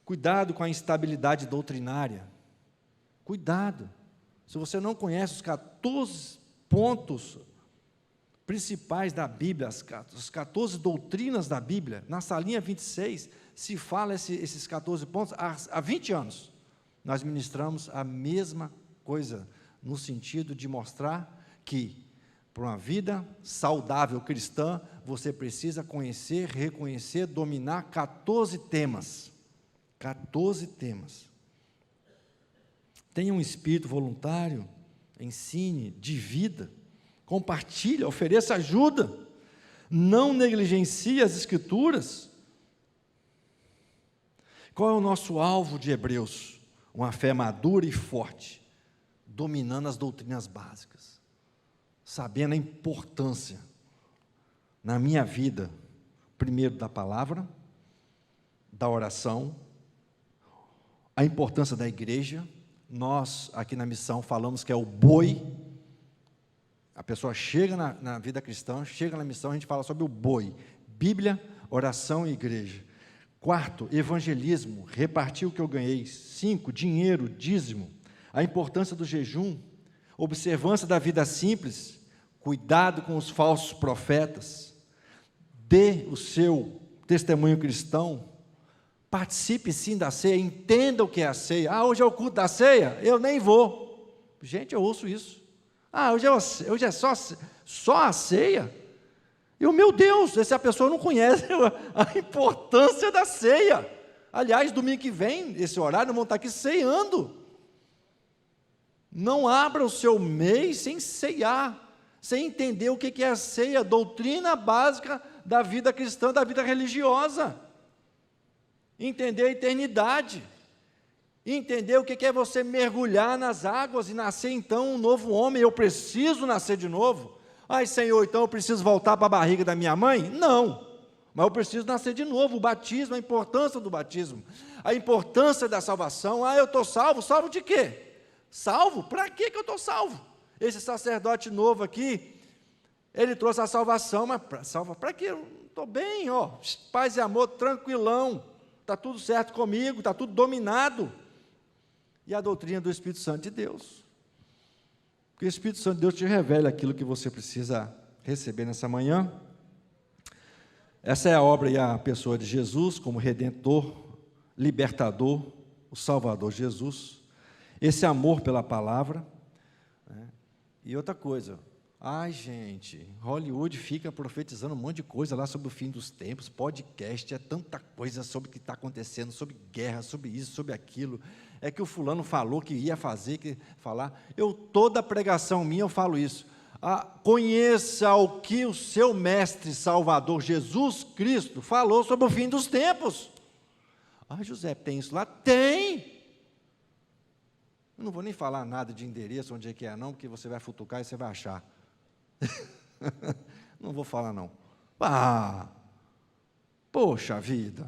A: Cuidado com a instabilidade doutrinária. Cuidado. Se você não conhece os 14 pontos principais da Bíblia, as 14 doutrinas da Bíblia, na salinha 26, se fala esses 14 pontos há 20 anos. Nós ministramos a mesma coisa, no sentido de mostrar que, para uma vida saudável cristã, você precisa conhecer, reconhecer, dominar 14 temas. 14 temas. Tenha um espírito voluntário, ensine, divida, compartilhe, ofereça ajuda, não negligencie as Escrituras. Qual é o nosso alvo de Hebreus? Uma fé madura e forte, dominando as doutrinas básicas, sabendo a importância, na minha vida, primeiro da palavra, da oração, a importância da igreja. Nós, aqui na missão, falamos que é o boi. A pessoa chega na vida cristã, chega na missão, a gente fala sobre o boi. Bíblia, oração e igreja. 4, evangelismo, repartir o que eu ganhei. 5, dinheiro, dízimo. A importância do jejum, observância da vida simples, cuidado com os falsos profetas. Dê o seu testemunho cristão. Participe sim da ceia, entenda o que é a ceia. Ah, hoje é o culto da ceia, eu nem vou. Gente, eu ouço isso. Ah, hoje é só a ceia. Eu, meu Deus, essa pessoa não conhece a importância da ceia. Aliás, domingo que vem, esse horário, vão estar aqui ceando. Não abra o seu mês sem ceiar, sem entender o que é a ceia, doutrina básica da vida cristã, da vida religiosa. Entender a eternidade, entender o que é você mergulhar nas águas e nascer então um novo homem. Eu preciso nascer de novo. Ai Senhor, então eu preciso voltar para a barriga da minha mãe? Não, mas eu preciso nascer de novo. O batismo, a importância do batismo, a importância da salvação. Ah, eu estou salvo, salvo de quê? Salvo? Para que eu estou salvo? Esse sacerdote novo aqui, ele trouxe a salvação, mas salva para quê? Eu estou bem, ó, paz e amor, tranquilão. Está tudo certo comigo, está tudo dominado. E a doutrina do Espírito Santo de Deus. Que o Espírito Santo de Deus te revele aquilo que você precisa receber nessa manhã. Essa é a obra e a pessoa de Jesus, como Redentor, Libertador, o Salvador Jesus. Esse amor pela palavra. E outra coisa, ai gente, Hollywood fica profetizando um monte de coisa lá sobre o fim dos tempos, podcast, é tanta coisa sobre o que está acontecendo, sobre guerra, sobre isso, sobre aquilo, é que o fulano falou que ia fazer, que falar. Toda pregação minha eu falo isso. Conheça o que o seu mestre salvador Jesus Cristo falou sobre o fim dos tempos. Ah, José, tem isso lá? Tem! Eu não vou nem falar nada de endereço, onde é que é não, porque você vai futucar e você vai achar. Não vou falar não. Poxa vida,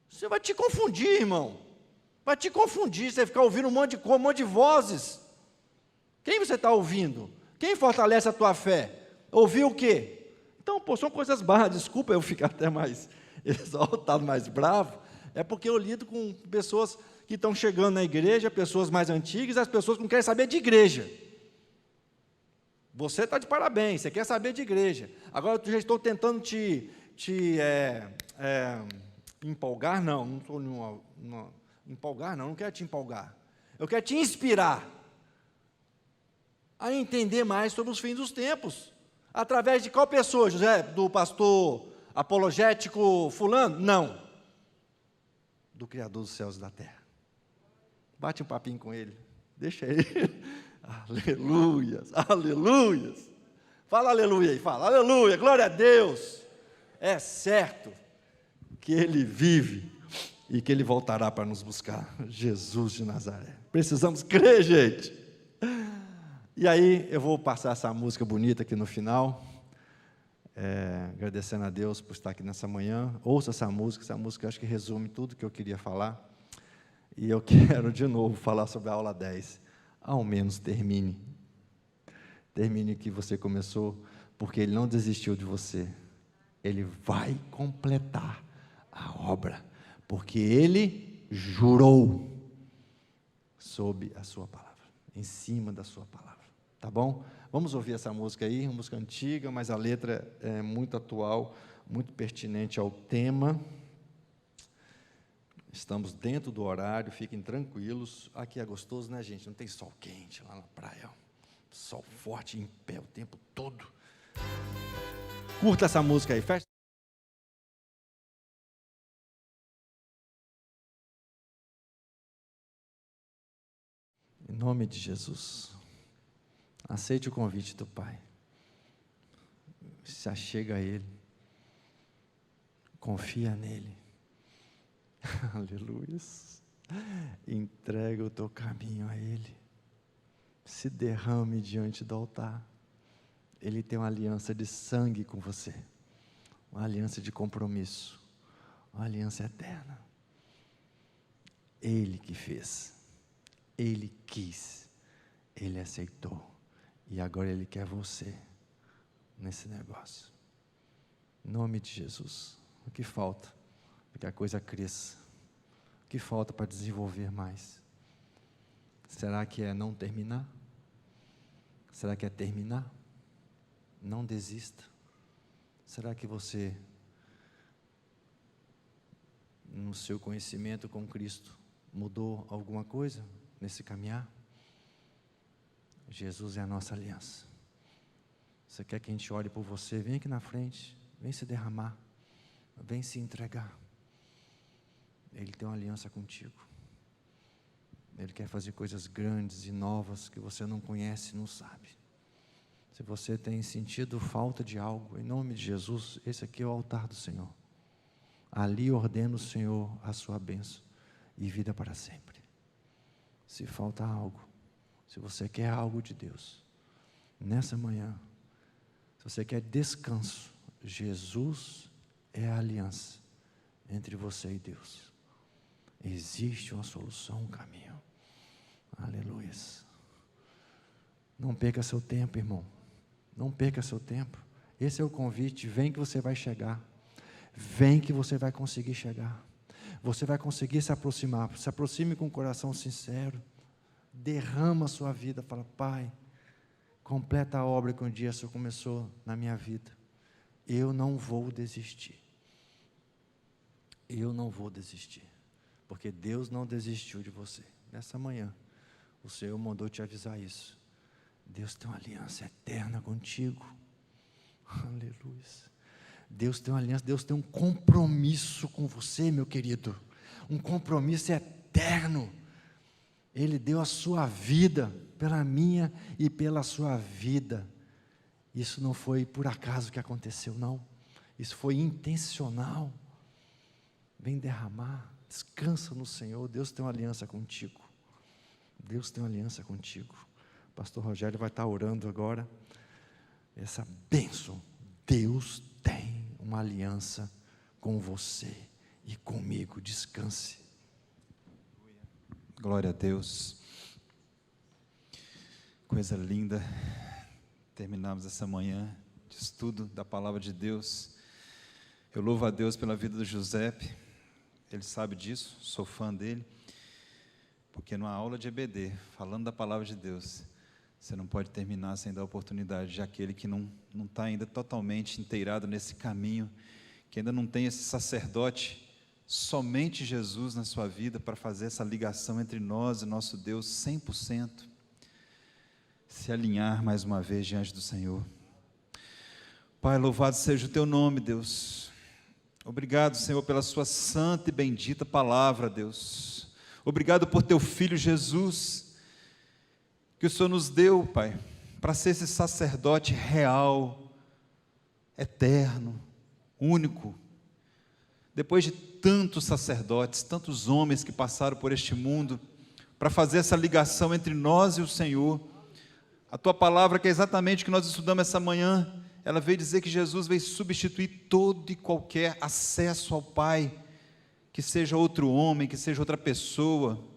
A: você vai te confundir, irmão, vai te confundir, você ficar ouvindo um monte de vozes. Quem você está ouvindo? Quem fortalece a tua fé? Ouvir o quê? Então, são coisas barras, desculpa eu ficar até mais exaltado, mais bravo, é porque eu lido com pessoas que estão chegando na igreja, pessoas mais antigas, as pessoas que não querem saber de igreja. Você está de parabéns, você quer saber de igreja. Agora eu já estou tentando te empolgar, não estou empolgar, não quero te empolgar. Eu quero te inspirar a entender mais sobre os fins dos tempos. Através de qual pessoa, José? Do pastor apologético fulano? Não. Do Criador dos céus e da terra. Bate um papinho com ele, deixa ele. Aleluias, aleluias. Fala aleluia aí, fala aleluia, glória a Deus. É certo que Ele vive e que Ele voltará para nos buscar. Jesus de Nazaré. Precisamos crer, gente. E aí eu vou passar essa música bonita aqui no final. agradecendo a Deus por estar aqui nessa manhã. Ouça essa música eu acho que resume tudo que eu queria falar. E eu quero de novo falar sobre a aula 10. Ao menos termine. Termine o que você começou, porque Ele não desistiu de você. Ele vai completar a obra, porque Ele jurou sob a sua palavra, em cima da sua palavra. Tá bom? Vamos ouvir essa música aí, uma música antiga, mas a letra é muito atual, muito pertinente ao tema. Estamos dentro do horário, fiquem tranquilos. Aqui é gostoso, né, gente? Não tem sol quente lá na praia. Sol forte, em pé o tempo todo. Curta essa música aí, fecha. Em nome de Jesus, aceite o convite do Pai. Se achega a Ele. Confia nele. Aleluia. Entrega o teu caminho a Ele. Se derrame diante do altar. Ele tem uma aliança de sangue com você. Uma aliança de compromisso. Uma aliança eterna. Ele que fez. Ele quis. Ele aceitou. E agora Ele quer você nesse negócio. Em nome de Jesus. O que falta? Para que a coisa cresça. O que falta para desenvolver mais? Será que é não terminar? Será que é terminar? Não desista. Será que você, no seu conhecimento com Cristo, mudou alguma coisa nesse caminhar? Jesus é a nossa aliança. Você quer que a gente ore por você? Vem aqui na frente, vem se derramar, vem se entregar. Ele tem uma aliança contigo. Ele quer fazer coisas grandes e novas que você não conhece, não sabe. Se você tem sentido falta de algo, em nome de Jesus, esse aqui é o altar do Senhor. Ali ordena o Senhor a sua bênção e vida para sempre. Se falta algo, se você quer algo de Deus, nessa manhã, se você quer descanso, Jesus é a aliança entre você e Deus. Existe uma solução, um caminho. Aleluia. Não perca seu tempo, irmão. Não perca seu tempo. Esse é o convite. Vem que você vai chegar. Vem que você vai conseguir chegar. Você vai conseguir se aproximar. Se aproxime com um coração sincero. Derrama a sua vida. Fala, Pai, completa a obra que um dia o Senhor começou na minha vida. Eu não vou desistir. Eu não vou desistir. Porque Deus não desistiu de você. Nessa manhã, o Senhor mandou te avisar isso. Deus tem uma aliança eterna contigo. Aleluia. Deus tem uma aliança, Deus tem um compromisso com você, meu querido. Um compromisso eterno. Ele deu a sua vida pela minha e pela sua vida. Isso não foi por acaso que aconteceu, não. Isso foi intencional. Vem derramar. Descansa no Senhor. Deus tem uma aliança contigo. Deus tem uma aliança contigo. O pastor Rogério vai estar orando agora. Essa bênção. Deus tem uma aliança com você e comigo. Descanse.
B: Glória a Deus. Coisa linda. Terminamos essa manhã de estudo da palavra de Deus. Eu louvo a Deus pela vida do Giuseppe. Ele sabe disso, sou fã dele. Porque numa aula de EBD, falando da palavra de Deus, você não pode terminar sem dar oportunidade de aquele que não está ainda totalmente inteirado nesse caminho, que ainda não tem esse sacerdote, somente Jesus na sua vida, para fazer essa ligação entre nós e nosso Deus 100%, se alinhar mais uma vez diante do Senhor. Pai, louvado seja o teu nome, Deus. Obrigado, Senhor, pela sua santa e bendita palavra, Deus. Obrigado por teu Filho Jesus, que o Senhor nos deu, Pai, para ser esse sacerdote real, eterno, único. Depois de tantos sacerdotes, tantos homens que passaram por este mundo, para fazer essa ligação entre nós e o Senhor, a tua palavra, que é exatamente o que nós estudamos essa manhã, ela veio dizer que Jesus veio substituir todo e qualquer acesso ao Pai, que seja outro homem, que seja outra pessoa,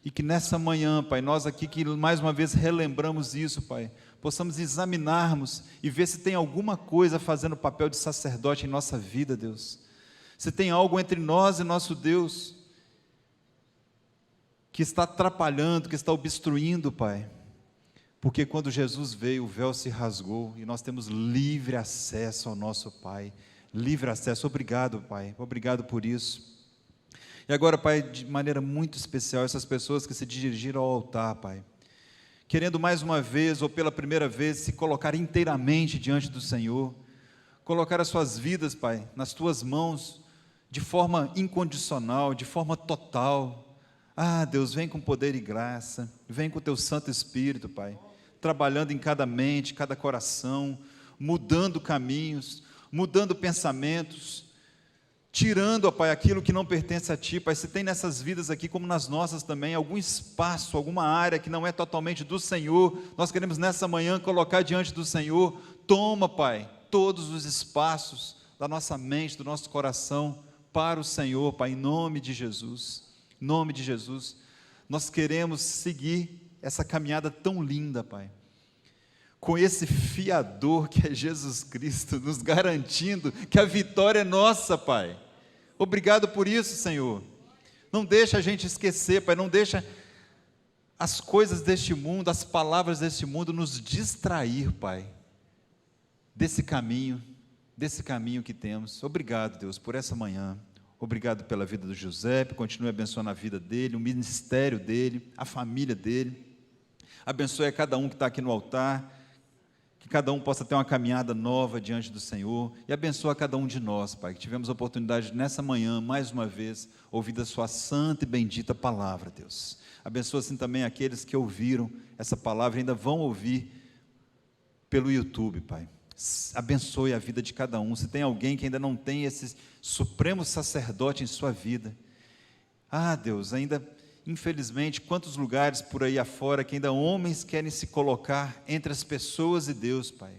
B: e que nessa manhã, Pai, nós aqui que mais uma vez relembramos isso, Pai, possamos examinarmos e ver se tem alguma coisa fazendo o papel de sacerdote em nossa vida, Deus, se tem algo entre nós e nosso Deus, que está atrapalhando, que está obstruindo, Pai, porque quando Jesus veio, o véu se rasgou, e nós temos livre acesso ao nosso Pai, livre acesso. Obrigado, Pai, obrigado por isso. E agora, Pai, de maneira muito especial, essas pessoas que se dirigiram ao altar, Pai, querendo mais uma vez, ou pela primeira vez, se colocar inteiramente diante do Senhor, colocar as suas vidas, Pai, nas Tuas mãos, de forma incondicional, de forma total. Ah, Deus, vem com poder e graça, vem com o Teu Santo Espírito, Pai, trabalhando em cada mente, cada coração, mudando caminhos, mudando pensamentos, tirando, ó Pai, aquilo que não pertence a Ti, Pai. Se tem nessas vidas aqui, como nas nossas também, algum espaço, alguma área que não é totalmente do Senhor, nós queremos nessa manhã colocar diante do Senhor. Toma, Pai, todos os espaços da nossa mente, do nosso coração, para o Senhor, Pai, em nome de Jesus, em nome de Jesus. Nós queremos seguir essa caminhada tão linda, Pai, com esse fiador que é Jesus Cristo, nos garantindo que a vitória é nossa, Pai. Obrigado por isso, Senhor. Não deixa a gente esquecer, Pai, não deixa as coisas deste mundo, as palavras deste mundo nos distrair, Pai, desse caminho que temos. Obrigado, Deus, por essa manhã. Obrigado pela vida do José, continue abençoando a vida dele, o ministério dele, a família dele. Abençoe a cada um que está aqui no altar, que cada um possa ter uma caminhada nova diante do Senhor, e abençoa cada um de nós, Pai, que tivemos a oportunidade nessa manhã, mais uma vez, ouvir a sua santa e bendita palavra, Deus. Abençoa assim também aqueles que ouviram essa palavra e ainda vão ouvir pelo YouTube, Pai. Abençoe a vida de cada um. Se tem alguém que ainda não tem esse supremo sacerdote em sua vida, ah, Deus, ainda, infelizmente, quantos lugares por aí afora que ainda homens querem se colocar entre as pessoas e Deus, Pai.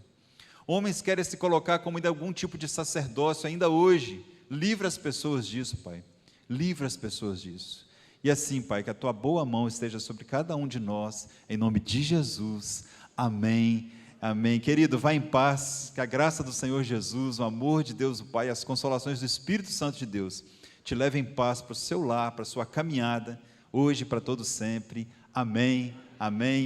B: Homens querem se colocar como ainda algum tipo de sacerdócio ainda hoje. Livra as pessoas disso, Pai. Livra as pessoas disso. E assim, Pai, que a Tua boa mão esteja sobre cada um de nós, em nome de Jesus. Amém. Amém. Querido, vá em paz, que a graça do Senhor Jesus, o amor de Deus o Pai, as consolações do Espírito Santo de Deus te levem em paz para o seu lar, para a sua caminhada, hoje e para todo sempre. Amém, amém.